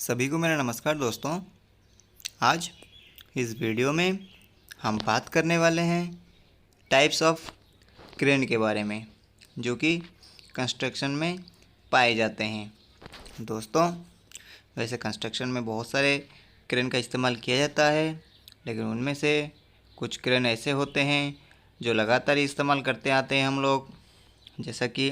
सभी को मेरा नमस्कार दोस्तों। आज इस वीडियो में हम बात करने वाले हैं टाइप्स ऑफ क्रेन के बारे में जो कि कंस्ट्रक्शन में पाए जाते हैं। दोस्तों, वैसे कंस्ट्रक्शन में बहुत सारे क्रेन का इस्तेमाल किया जाता है, लेकिन उनमें से कुछ क्रेन ऐसे होते हैं जो लगातार इस्तेमाल करते आते हैं हम लोग। जैसा कि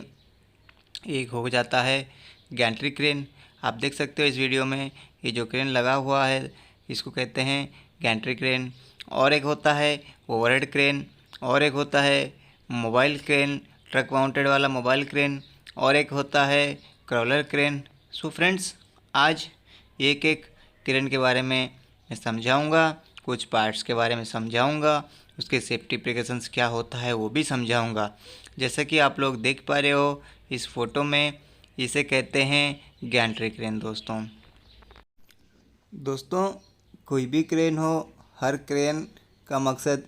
एक हो जाता है गैंट्री क्रेन। आप देख सकते हो इस वीडियो में ये जो क्रेन लगा हुआ है इसको कहते हैं गैंट्री क्रेन। और एक होता है ओवरहेड क्रेन, और एक होता है मोबाइल क्रेन, ट्रक माउंटेड वाला मोबाइल क्रेन, और एक होता है क्रॉलर क्रेन। सो फ्रेंड्स, आज एक एक क्रेन के बारे में मैं समझाऊंगा, कुछ पार्ट्स के बारे में समझाऊंगा, उसके सेफ्टी प्रिकॉशंस क्या होता है वो भी समझाऊंगा। जैसा कि आप लोग देख पा रहे हो इस फोटो में, इसे कहते हैं गैंट्री क्रेन। दोस्तों, कोई भी क्रेन हो, हर क्रेन का मकसद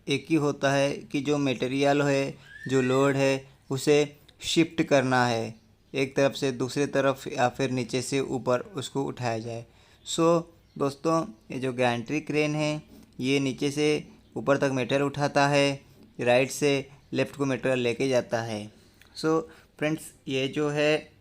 एक ही होता है कि जो मटेरियल है, जो लोड है, उसे शिफ्ट करना है, एक तरफ से दूसरी तरफ या फिर नीचे से ऊपर उसको उठाया जाए। दोस्तों, ये जो गैंट्री क्रेन है ये नीचे से ऊपर तक मटेरियल उठाता है, राइट से लेफ़्ट को मटेरियल लेके जाता है। फ्रेंड्स, ये जो है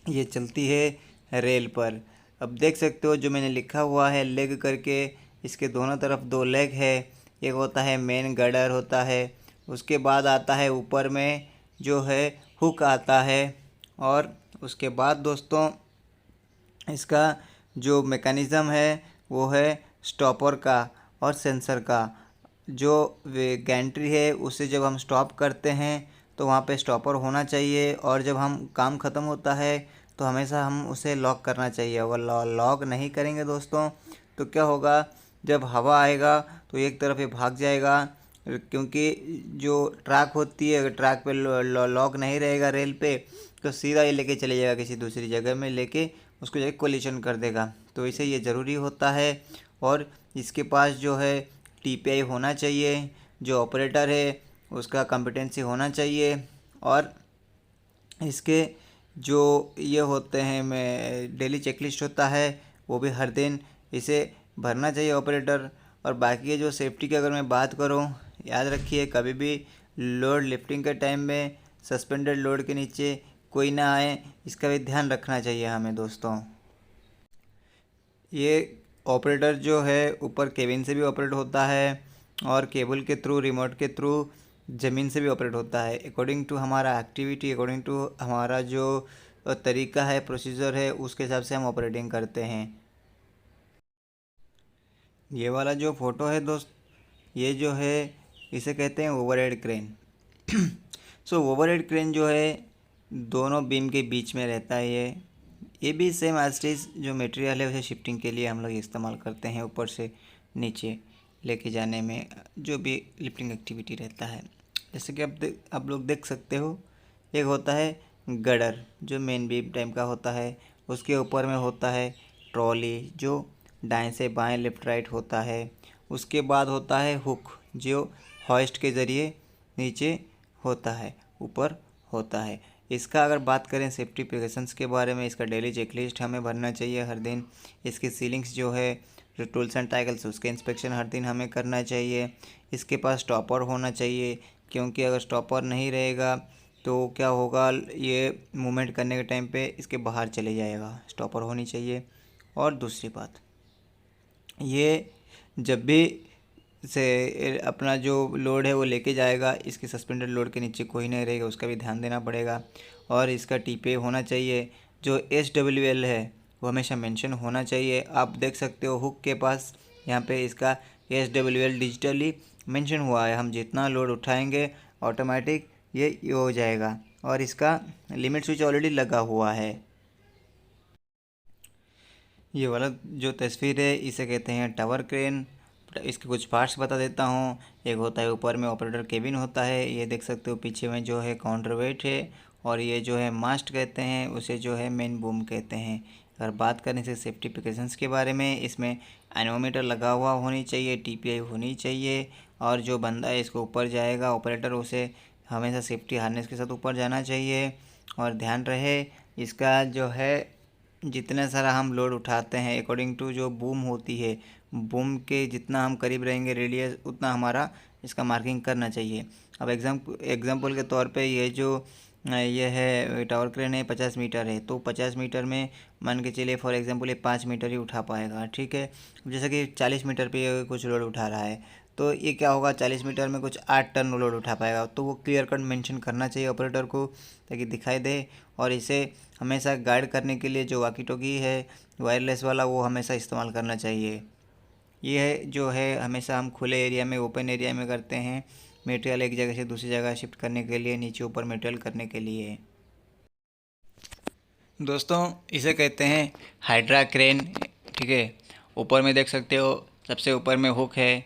ये चलती है रेल पर। अब देख सकते हो जो मैंने लिखा हुआ है लेग करके, इसके दोनों तरफ दो लेग है। एक होता है मेन गर्डर होता है, उसके बाद आता है ऊपर में जो है हुक आता है, और उसके बाद दोस्तों इसका जो मैकेनिज़्म है वो है स्टॉपर का और सेंसर का। जो वे गैंट्री है उसे जब हम स्टॉप करते हैं तो वहाँ पे स्टॉपर होना चाहिए, और जब हम काम ख़त्म होता है तो हमेशा हम उसे लॉक करना चाहिए। अगर लॉक नहीं करेंगे दोस्तों तो क्या होगा, जब हवा आएगा तो एक तरफ ये भाग जाएगा, क्योंकि जो ट्रैक होती है, अगर ट्रैक पे लॉक नहीं रहेगा रेल पे तो सीधा ये लेके चले जाएगा किसी दूसरी जगह में, लेके उसको जाके कोलिशन कर देगा। तो इसे ये ज़रूरी होता है, और इसके पास जो है टीपीआई होना चाहिए, जो ऑपरेटर है उसका कॉम्पिटेंसी होना चाहिए, और इसके जो ये होते हैं मैं डेली चेकलिस्ट होता है वो भी हर दिन इसे भरना चाहिए ऑपरेटर। और बाकी के जो सेफ्टी की अगर मैं बात करूँ, याद रखिए कभी भी लोड लिफ्टिंग के टाइम में सस्पेंडेड लोड के नीचे कोई ना आए, इसका भी ध्यान रखना चाहिए हमें दोस्तों। ये ऑपरेटर जो है ऊपर केबिन से भी ऑपरेट होता है, और केबल के थ्रू, रिमोट के थ्रू ज़मीन से भी ऑपरेट होता है। अकॉर्डिंग टू हमारा एक्टिविटी, अकॉर्डिंग टू हमारा जो तरीका है, प्रोसीजर है, उसके हिसाब से हम ऑपरेटिंग करते हैं। ये वाला जो फ़ोटो है दोस्त, ये जो है इसे कहते हैं ओवरहेड क्रेन। ओवरहेड क्रेन जो है दोनों बीम के बीच में रहता है। ये भी सेम एज जो मटेरियल है उसे शिफ्टिंग के लिए हम लोग इस्तेमाल करते हैं, ऊपर से नीचे लेके जाने में जो भी लिफ्टिंग एक्टिविटी रहता है। जैसे कि आप लोग देख सकते हो, एक होता है गडर जो मेन बीम टाइप का होता है, उसके ऊपर में होता है ट्रॉली जो दाएं से बाएं लेफ्ट राइट होता है। उसके बाद होता है हुक जो हॉइस्ट के ज़रिए नीचे होता है, ऊपर होता है। इसका अगर बात करें सेफ्टी प्रिकॉशंस के बारे में, इसका डेली चेकलिस्ट हमें भरना चाहिए हर दिन। इसकी सीलिंग्स जो है, जो टूल्स एंड टाइगल्स, उसके इंस्पेक्शन हर दिन हमें करना चाहिए। इसके पास स्टॉपर होना चाहिए, क्योंकि अगर स्टॉपर नहीं रहेगा तो क्या होगा, ये मूवमेंट करने के टाइम पे इसके बाहर चले जाएगा। स्टॉपर होनी चाहिए। और दूसरी बात, ये जब भी से अपना जो लोड है वो लेके जाएगा, इसके सस्पेंडेड लोड के नीचे कोई नहीं रहेगा, उसका भी ध्यान देना पड़ेगा। और इसका टीपीआई होना चाहिए, जो SWL है वो हमेशा मेंशन होना चाहिए। आप देख सकते हो हुक के पास यहाँ पे इसका SWL डिजिटली मेंशन हुआ है। हम जितना लोड उठाएंगे ऑटोमेटिक ये हो जाएगा, और इसका लिमिट स्विच ऑलरेडी लगा हुआ है। ये वाला जो तस्वीर है इसे कहते हैं टावर क्रेन। इसके कुछ पार्ट्स बता देता हूँ। एक होता है ऊपर में ऑपरेटर केबिन होता है, ये देख सकते हो पीछे में जो है काउंटर वेट है, और ये जो है मास्ट कहते हैं, उसे जो है मेन बूम कहते हैं। अगर बात करें से सेफ्टी प्रिकॉशंस के बारे में, इसमें एनोमीटर लगा हुआ होनी चाहिए, टीपीआई होनी चाहिए, और जो बंदा है इसको ऊपर जाएगा ऑपरेटर, उसे हमेशा सेफ्टी हार्नेस के साथ ऊपर जाना चाहिए। और ध्यान रहे इसका जो है जितना सारा हम लोड उठाते हैं अकॉर्डिंग टू जो बूम होती है, बूम के जितना हम करीब रहेंगे रेडियस, उतना हमारा इसका मार्किंग करना चाहिए। अब एग्जाम्पल के तौर पे ये है टावर क्रेन है 50 मीटर है, तो 50 मीटर में मान के चलिए फॉर एग्जांपल ये 5 मीटर ही उठा पाएगा, ठीक है। जैसे कि 40 मीटर पे ये कुछ लोड उठा रहा है, तो ये क्या होगा, 40 मीटर में कुछ 8 टन लोड उठा पाएगा। तो वो क्लियर कट मेंशन करना चाहिए ऑपरेटर को, ताकि दिखाई दे। और इसे हमेशा गाइड करने के लिए जो वॉकी टॉकी है वायरलेस वाला, वो हमेशा इस्तेमाल करना चाहिए। ये है जो है हमेशा हम खुले एरिया में, ओपन एरिया में करते हैं, मटेरियल एक जगह से दूसरी जगह शिफ्ट करने के लिए, नीचे ऊपर मटेरियल करने के लिए। दोस्तों इसे कहते हैं हाइड्रा क्रेन, ठीक है। ऊपर में देख सकते हो, सबसे ऊपर में हुक है,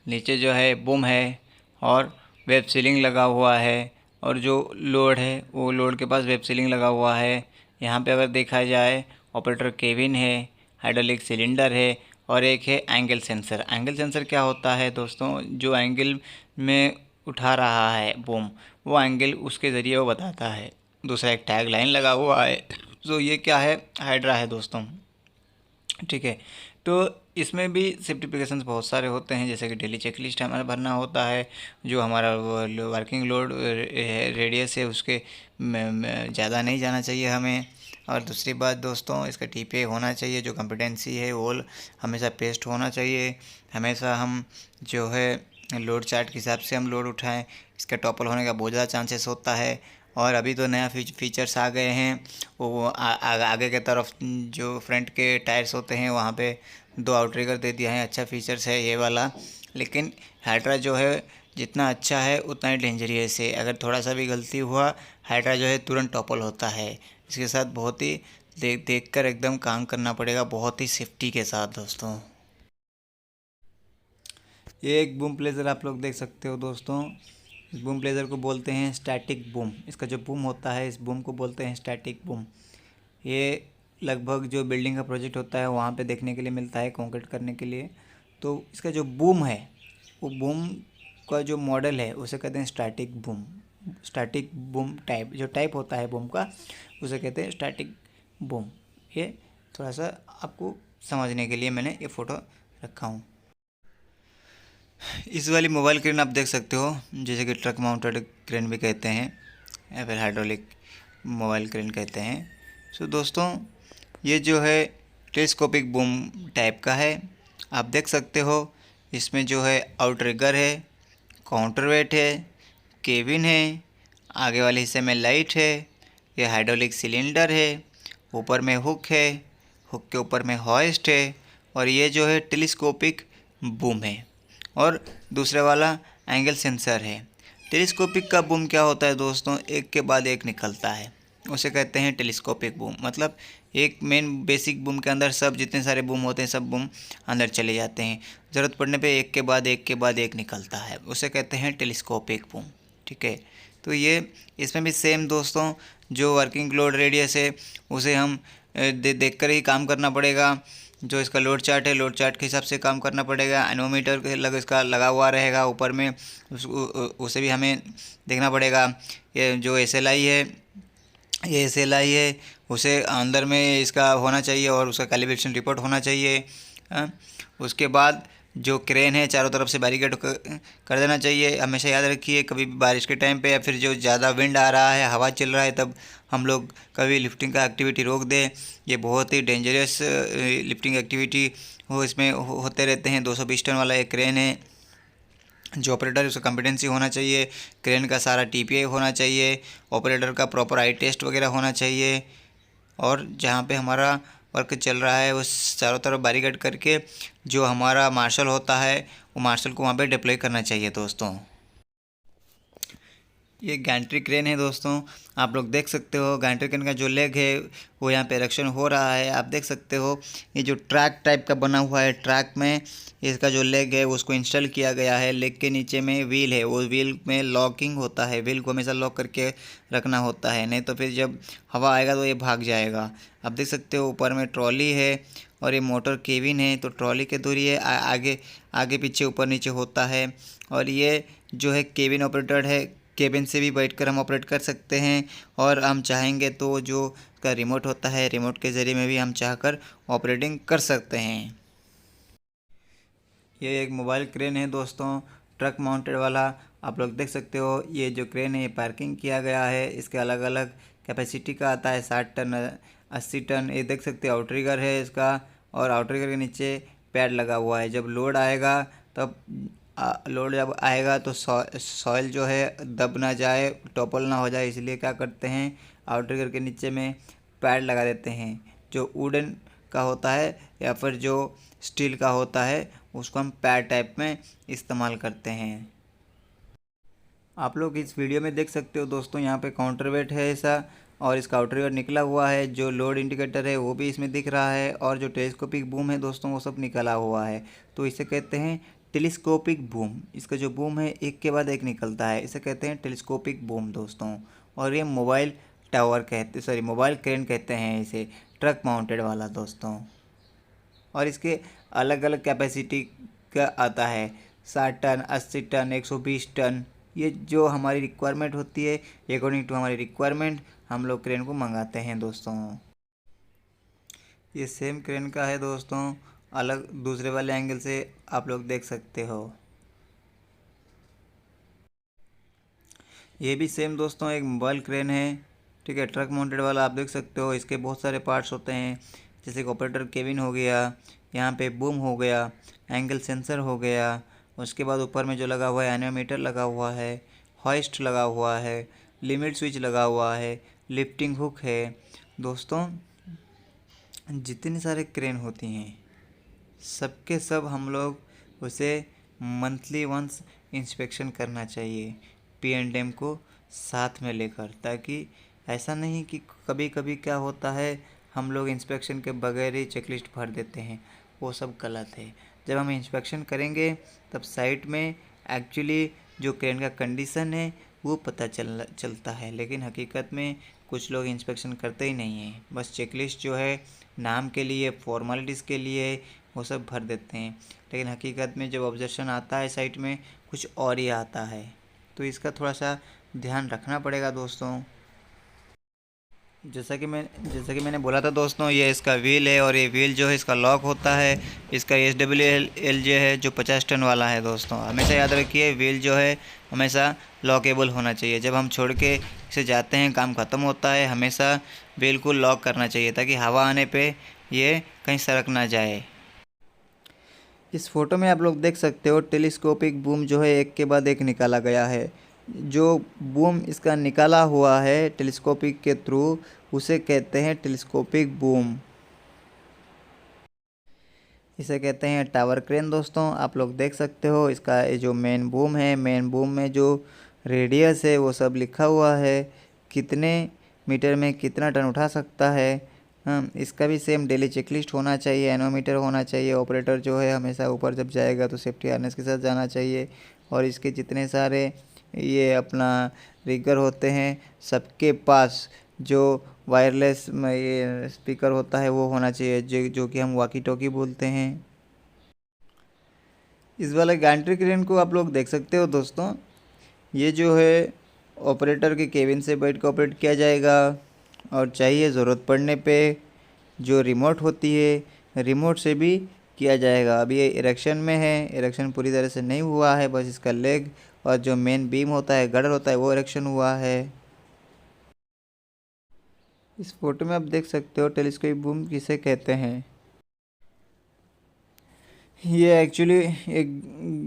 नीचे जो है बूम है और वेब सीलिंग लगा हुआ है, और जो लोड है वो लोड के पास वेब सीलिंग लगा हुआ है। यहाँ पे अगर देखा जाए ऑपरेटर केबिन है, हाइड्रोलिक सिलेंडर है और एक है एंगल सेंसर। एंगल सेंसर क्या होता है दोस्तों, जो एंगल में उठा रहा है बूम, वो एंगल उसके ज़रिए वो बताता है। दूसरा एक टैग लाइन लगा हुआ है, तो ये क्या है, हाइड्रा है दोस्तों, ठीक है। तो इसमें भी सेफ्टिफिकेशंस बहुत सारे होते हैं, जैसे कि डेली चेकलिस्ट हमारा भरना होता है, जो हमारा वर्किंग लोड रेडियस है उसके ज़्यादा नहीं जाना चाहिए हमें। और दूसरी बात दोस्तों, इसका टीपीए होना चाहिए, जो कॉम्पिटेंसी है वो हमेशा पेस्ट होना चाहिए। हमेशा हम जो है लोड चार्ट के हिसाब से हम लोड उठाएं, इसका टॉपल होने का बहुत ज़्यादा चांसेस होता है। और अभी तो नया फीचर्स आ गए हैं, वो आगे के तरफ जो फ्रंट के टायर्स होते हैं वहाँ पे 2 आउटरिगर दे दिया है, अच्छा फीचर्स है ये वाला। लेकिन हाइड्रा जो है जितना अच्छा है उतना ही डेंजरियस है, अगर थोड़ा सा भी गलती हुआ हाइड्रा जो है तुरंत टॉपल होता है। इसके साथ बहुत ही देख कर एकदम काम करना पड़ेगा, बहुत ही सेफ्टी के साथ दोस्तों। ये एक बूम प्लेजर आप लोग देख सकते हो दोस्तों। इस बूम प्लेजर को बोलते हैं स्टैटिक बूम। इसका जो बूम होता है, इस बूम को बोलते हैं स्टैटिक बूम। ये लगभग जो बिल्डिंग का प्रोजेक्ट होता है वहाँ पे देखने के लिए मिलता है, कंक्रीट करने के लिए। तो इसका जो बूम है, वो बूम का जो मॉडल है उसे कहते हैं static boom. Static boom type, जो टाइप होता है बूम का, उसे कहते हैं स्टैटिक बूम। ये थोड़ा सा आपको समझने के लिए मैंने ये फ़ोटो रखा हूँ। इस वाली मोबाइल क्रेन आप देख सकते हो, जैसे कि ट्रक माउंटेड क्रेन भी कहते हैं या फिर हाइड्रोलिक मोबाइल क्रेन कहते हैं। सो दोस्तों ये जो है टेलीस्कोपिक बूम टाइप का है। आप देख सकते हो इसमें जो है आउटरिगर है, काउंटरवेट है, केबिन है, आगे वाले हिस्से में लाइट है, ये हाइड्रोलिक सिलेंडर है, ऊपर में हुक है, हुक के ऊपर में हॉइस्ट है, और ये जो है टेलीस्कोपिक बूम है। और दूसरे वाला एंगल सेंसर है। टेलीस्कोपिक का बूम क्या होता है दोस्तों, एक के बाद एक निकलता है, उसे कहते हैं टेलीस्कोपिक बूम। मतलब एक मेन बेसिक बूम के अंदर सब जितने सारे बूम होते हैं सब बूम अंदर चले जाते हैं, ज़रूरत पड़ने पे एक के बाद एक के बाद एक निकलता है, उसे कहते हैं टेलीस्कोपिक बूम, ठीक है। तो ये इसमें भी सेम दोस्तों, जो वर्किंग लोड रेडियस है उसे हम देख कर ही काम करना पड़ेगा। जो इसका लोड चार्ट है, लोड चार्ट के हिसाब से काम करना पड़ेगा। एनोमीटर इसका लगा हुआ रहेगा ऊपर में, उसे भी हमें देखना पड़ेगा। ये जो SLI है, ये SLI है, उसे अंदर में इसका होना चाहिए और उसका कैलिब्रेशन रिपोर्ट होना चाहिए। उसके बाद जो क्रेन है चारों तरफ से बैरिकेड कर देना चाहिए। हमेशा याद रखिए, कभी भी बारिश के टाइम पे या फिर जो ज़्यादा विंड आ रहा है, हवा चल रहा है, तब हम लोग कभी लिफ्टिंग का एक्टिविटी रोक दें। ये बहुत ही डेंजरस लिफ्टिंग एक्टिविटी इसमें होते रहते हैं। 220 टन वाला एक क्रेन है। जो ऑपरेटर उसका कॉम्पिटेंसी होना चाहिए, क्रेन का सारा TPI होना चाहिए, ऑपरेटर का प्रॉपर आई टेस्ट वगैरह होना चाहिए, और जहाँ पे हमारा वर्क चल रहा है उस चारों तरफ बैरिकेड करके जो हमारा मार्शल होता है वो मार्शल को वहाँ पे डिप्लॉय करना चाहिए दोस्तों। ये गैंट्री क्रेन है दोस्तों, आप लोग देख सकते हो गैंट्री क्रेन का जो लेग है वो यहाँ पे इरेक्शन हो रहा है। आप देख सकते हो ये जो ट्रैक टाइप का बना हुआ है, ट्रैक में इसका जो लेग है उसको इंस्टॉल किया गया है। लेग के नीचे में व्हील है, वो व्हील में लॉकिंग होता है, व्हील को हमेशा लॉक करके रखना होता है, नहीं तो फिर जब हवा आएगा तो ये भाग जाएगा। आप देख सकते हो ऊपर में ट्रॉली है और ये मोटर केबिन है, तो ट्रॉली के दूरी है, आगे आगे पीछे ऊपर नीचे होता है। और ये जो है केबिन ऑपरेटर है, केबिन से भी बैठकर हम ऑपरेट कर सकते हैं, और हम चाहेंगे तो जो का रिमोट होता है, रिमोट के ज़रिए में भी हम चाहकर ऑपरेटिंग कर सकते हैं। ये एक मोबाइल क्रेन है दोस्तों, ट्रक माउंटेड वाला। आप लोग देख सकते हो ये जो क्रेन है ये पार्किंग किया गया है। इसके अलग अलग कैपेसिटी का आता है, 60 टन, 80 टन। ये देख सकते हो आउटरिगर है इसका, और आउटरिगर के नीचे पैड लगा हुआ है। जब लोड आएगा तब लोड जब आएगा तो सॉइल जो है दब ना जाए, टॉपल ना हो जाए, इसलिए क्या करते हैं आउटरिगर के नीचे में पैड लगा देते हैं। जो वुडन का होता है या फिर जो स्टील का होता है उसको हम पैड टाइप में इस्तेमाल करते हैं। आप लोग इस वीडियो में देख सकते हो दोस्तों, यहाँ पे काउंटर वेट है ऐसा, और इसका आउटरिगर निकला हुआ है। जो लोड इंडिकेटर है वो भी इसमें दिख रहा है, और जो टेलीस्कोपिक बूम है दोस्तों वो सब निकला हुआ है। तो इसे कहते हैं टेलीस्कोपिक बूम। इसका जो बूम है एक के बाद एक निकलता है, इसे कहते हैं टेलीस्कोपिक बूम दोस्तों। और ये मोबाइल टावर कहते, सॉरी मोबाइल क्रेन कहते हैं इसे, ट्रक माउंटेड वाला दोस्तों। और इसके अलग अलग कैपेसिटी का आता है, 60 टन, 80 टन, 120 टन। ये जो हमारी रिक्वायरमेंट होती है, अकॉर्डिंग टू हमारी रिक्वायरमेंट हम लोग क्रेन को मंगाते हैं दोस्तों। ये सेम क्रेन का है दोस्तों, अलग दूसरे वाले एंगल से आप लोग देख सकते हो। ये भी सेम दोस्तों एक मोबाइल क्रेन है, ठीक है, ट्रक माउंटेड वाला। आप देख सकते हो इसके बहुत सारे पार्ट्स होते हैं, जैसे कि ऑपरेटर केबिन हो गया, यहाँ पे बूम हो गया, एंगल सेंसर हो गया, उसके बाद ऊपर में जो लगा हुआ है एनियोमीटर लगा हुआ है, हॉइस्ट लगा हुआ है, लिमिट स्विच लगा हुआ है, लिफ्टिंग हुक है दोस्तों। जितने सारे क्रेन होती हैं सबके सब हम लोग उसे मंथली वंस इंस्पेक्शन करना चाहिए, P&M को साथ में लेकर, ताकि ऐसा नहीं कि कभी कभी क्या होता है हम लोग इंस्पेक्शन के बगैर ही चेकलिस्ट भर देते हैं, वो सब गलत है। जब हम इंस्पेक्शन करेंगे तब साइट में एक्चुअली जो क्रेन का कंडीशन है वो पता चलता है, लेकिन हकीकत में कुछ लोग इंस्पेक्शन करते ही नहीं हैं, बस चेकलिस्ट जो है नाम के लिए, फॉर्मेलिटीज़ के लिए वो सब भर देते हैं, लेकिन हकीकत में जब ऑब्जेक्शन आता है साइट में कुछ और ही आता है। तो इसका थोड़ा सा ध्यान रखना पड़ेगा दोस्तों। जैसा कि मैंने बोला था दोस्तों, ये इसका व्हील है, और ये व्हील जो है इसका लॉक होता है। इसका SWLJ है जो 50 टन वाला है दोस्तों। हमेशा याद रखिए व्हील जो है हमेशा लॉकेबल होना चाहिए। जब हम छोड़ के इसे जाते हैं, काम ख़त्म होता है, हमेशा व्हील को लॉक करना चाहिए, ताकि हवा आने पे ये कहीं सरक ना जाए। इस फोटो में आप लोग देख सकते हो टेलीस्कोपिक बूम जो है एक के बाद एक निकाला गया है। जो बूम इसका निकाला हुआ है टेलीस्कोपिक के थ्रू, उसे कहते हैं टेलीस्कोपिक बूम। इसे कहते हैं टावर क्रेन दोस्तों। आप लोग देख सकते हो इसका ये जो मेन बूम है, मेन बूम में जो रेडियस है वो सब लिखा हुआ है, कितने मीटर में कितना टन उठा सकता है। इसका भी सेम डेली चेकलिस्ट होना चाहिए, एनोमीटर होना चाहिए। ऑपरेटर जो है हमेशा ऊपर जब जाएगा तो सेफ्टी हार्नेस के साथ जाना चाहिए। और इसके जितने सारे ये अपना रिगर होते हैं सबके पास जो वायरलेस ये स्पीकर होता है वो होना चाहिए, जो कि हम वॉकी टॉकी बोलते हैं। इस वाले गैंट्री क्रेन को आप लोग देख सकते हो दोस्तों, ये जो है ऑपरेटर के केबिन से बैठ कर ऑपरेट किया जाएगा, और चाहिए ज़रूरत पड़ने पे जो रिमोट होती है रिमोट से भी किया जाएगा। अभी ये इरेक्शन में है, इरेक्शन पूरी तरह से नहीं हुआ है, बस इसका लेग और जो मेन बीम होता है, गडर होता है, वो इरेक्शन हुआ है। इस फोटो में आप देख सकते हो टेलीस्कोपिक बूम किसे कहते हैं। ये एक्चुअली एक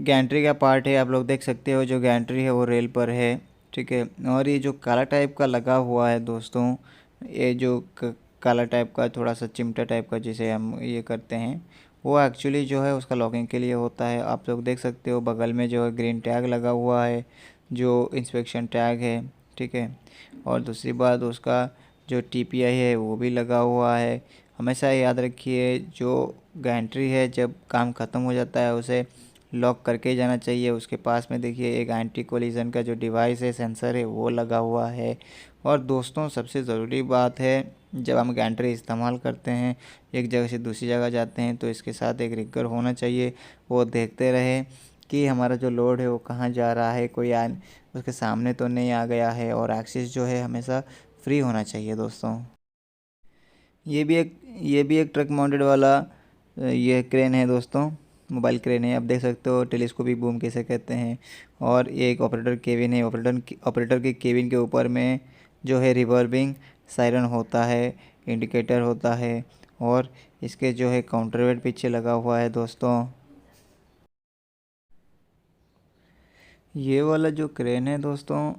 गैंट्री का पार्ट है। आप लोग देख सकते हो जो गैंट्री है वो रेल पर है, ठीक है। और ये जो काला टाइप का लगा हुआ है दोस्तों, ये जो काला टाइप का थोड़ा सा चिमटा टाइप का जिसे हम ये करते हैं, वो एक्चुअली जो है उसका लॉकिंग के लिए होता है। आप लोग देख सकते हो बगल में जो है ग्रीन टैग लगा हुआ है, जो इंस्पेक्शन टैग है, ठीक है। और दूसरी बात उसका जो TPI है वो भी लगा हुआ है। हमेशा याद रखिए जो गैंट्री है जब काम ख़त्म हो जाता है उसे लॉक करके ही जाना चाहिए। उसके पास में देखिए एक एंटी कोलिजन का जो डिवाइस है, सेंसर है, वो लगा हुआ है। और दोस्तों सबसे ज़रूरी बात है, जब हम गैंट्री इस्तेमाल करते हैं, एक जगह से दूसरी जगह जाते हैं, तो इसके साथ एक रिगर होना चाहिए। वो देखते रहे कि हमारा जो लोड है वो कहाँ जा रहा है, कोई उसके सामने तो नहीं आ गया है। और एक्सिस जो है हमेशा फ्री होना चाहिए दोस्तों। ये भी एक ट्रक माउंटेड वाला ये क्रेन है दोस्तों, मोबाइल क्रेन है। आप देख सकते हो टेलीस्कोपिक बूम किसे कहते हैं। और ये एक ऑपरेटर केबिन है। ऑपरेटर के केबिन के ऊपर में जो है रिवर्बिंग सायरन होता है, इंडिकेटर होता है, और इसके जो है काउंटरवेट पीछे लगा हुआ है दोस्तों। ये वाला जो क्रेन है दोस्तों,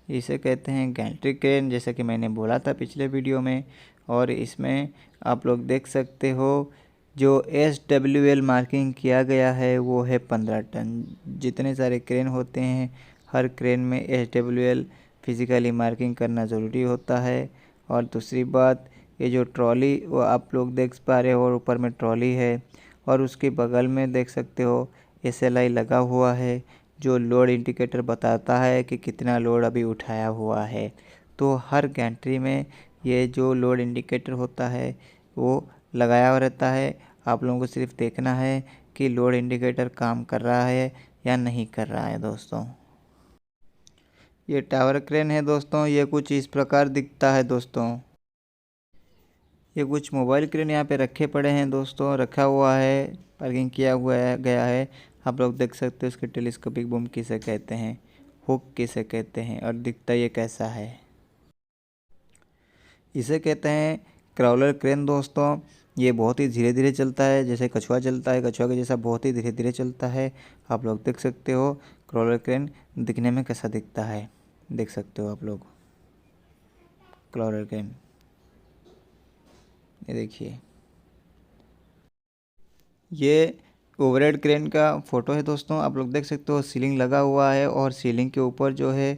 इसे कहते हैं गैंट्री क्रेन, जैसा कि मैंने बोला था पिछले वीडियो में। और इसमें आप लोग देख सकते हो जो SWL मार्किंग किया गया है वो है 15 टन। जितने सारे क्रेन होते हैं हर क्रेन में SWL फिज़िकली मार्किंग करना ज़रूरी होता है। और दूसरी बात, ये जो ट्रॉली वो आप लोग देख पा रहे हो, और ऊपर में ट्रॉली है और उसके बगल में देख सकते हो SLI लगा हुआ है, जो लोड इंडिकेटर बताता है कि कितना लोड अभी उठाया हुआ है। तो हर गैंट्री में ये जो लोड इंडिकेटर होता है वो लगाया हुआ रहता है। आप लोगों को सिर्फ देखना है कि लोड इंडिकेटर काम कर रहा है या नहीं कर रहा है दोस्तों। ये टावर क्रेन है दोस्तों, ये कुछ इस प्रकार दिखता है दोस्तों। ये कुछ मोबाइल क्रेन यहाँ पे रखे पड़े हैं दोस्तों, रखा हुआ है, पार्किंग किया हुआ गया है। आप लोग देख सकते हो इसके टेलीस्कोपिक बूम किसे कहते हैं, हुक किसे कहते हैं, और दिखता ये कैसा है। इसे कहते हैं क्राउलर क्रेन दोस्तों। ये बहुत ही धीरे धीरे चलता है, जैसे कछुआ चलता है, कछुआ के जैसा बहुत ही धीरे धीरे चलता है। आप लोग देख सकते हो क्राउलर क्रेन दिखने में कैसा दिखता है, देख सकते हो आप लोग क्राउलर क्रेन। ये देखिए, ये ओवरहेड क्रेन का फ़ोटो है दोस्तों। आप लोग देख सकते हो सीलिंग लगा हुआ है, और सीलिंग के ऊपर जो है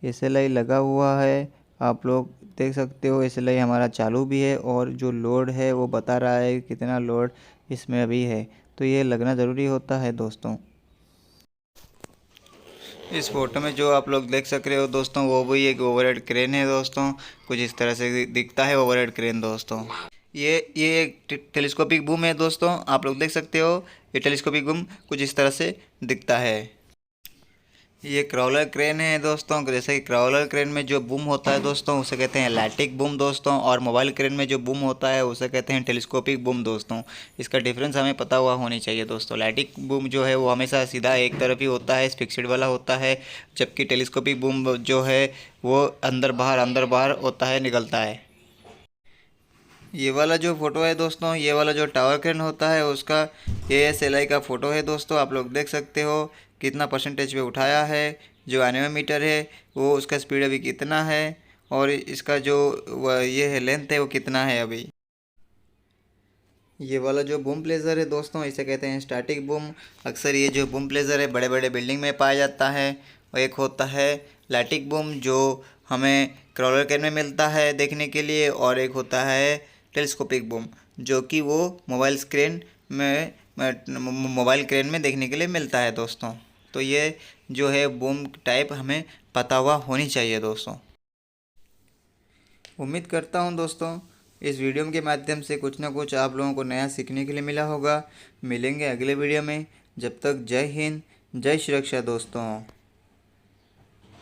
SLI लगा हुआ है। आप लोग देख सकते हो SLI हमारा चालू भी है, और जो लोड है वो बता रहा है कितना लोड इसमें अभी है। तो ये लगना ज़रूरी होता है दोस्तों। इस फोटो में जो आप लोग देख सक रहे हो दोस्तों, वो भी एक ओवरहेड क्रेन है दोस्तों। कुछ इस तरह से दिखता है ओवरहेड क्रेन दोस्तों। ये एक टेलीस्कोपिक बूम है दोस्तों। आप लोग देख सकते हो ये टेलीस्कोपिक बूम कुछ इस तरह से दिखता है। ये क्राउलर क्रेन है दोस्तों। जैसे कि क्राउलर क्रेन में जो बूम होता है दोस्तों उसे कहते हैं लैटिक बूम दोस्तों, और मोबाइल क्रेन में जो बूम होता है उसे कहते हैं टेलीस्कोपिक बूम दोस्तों। इसका डिफरेंस हमें पता हुआ होनी चाहिए दोस्तों। लैटिक बूम जो है वो हमेशा सीधा एक तरफ ही होता है, फिक्स्ड वाला होता है, जबकि टेलीस्कोपिक बूम जो है वो अंदर बाहर होता है, निकलता है। ये वाला जो फ़ोटो है दोस्तों, ये वाला जो टावर क्रेन होता है उसका ASLI का फ़ोटो है दोस्तों। आप लोग देख सकते हो कितना परसेंटेज पे उठाया है, जो एनेमोमीटर है वो उसका स्पीड अभी कितना है, और इसका जो ये है लेंथ है वो कितना है अभी। ये वाला जो बूम प्लेजर है दोस्तों इसे कहते हैं स्टैटिक बूम। अक्सर ये जो बूम प्लेजर है बड़े बड़े बिल्डिंग में पाया जाता है। और एक होता है लैटिक बूम जो हमें क्रॉलर कैन में मिलता है देखने के लिए, और एक होता है टेलीस्कोपिक बूम जो कि वो मोबाइल क्रेन में देखने के लिए मिलता है दोस्तों। तो ये जो है बूम टाइप हमें पता हुआ होनी चाहिए दोस्तों। उम्मीद करता हूँ दोस्तों इस वीडियो के माध्यम से कुछ ना कुछ आप लोगों को नया सीखने के लिए मिला होगा। मिलेंगे अगले वीडियो में, जब तक जय हिंद, जय श्री रक्षा दोस्तों।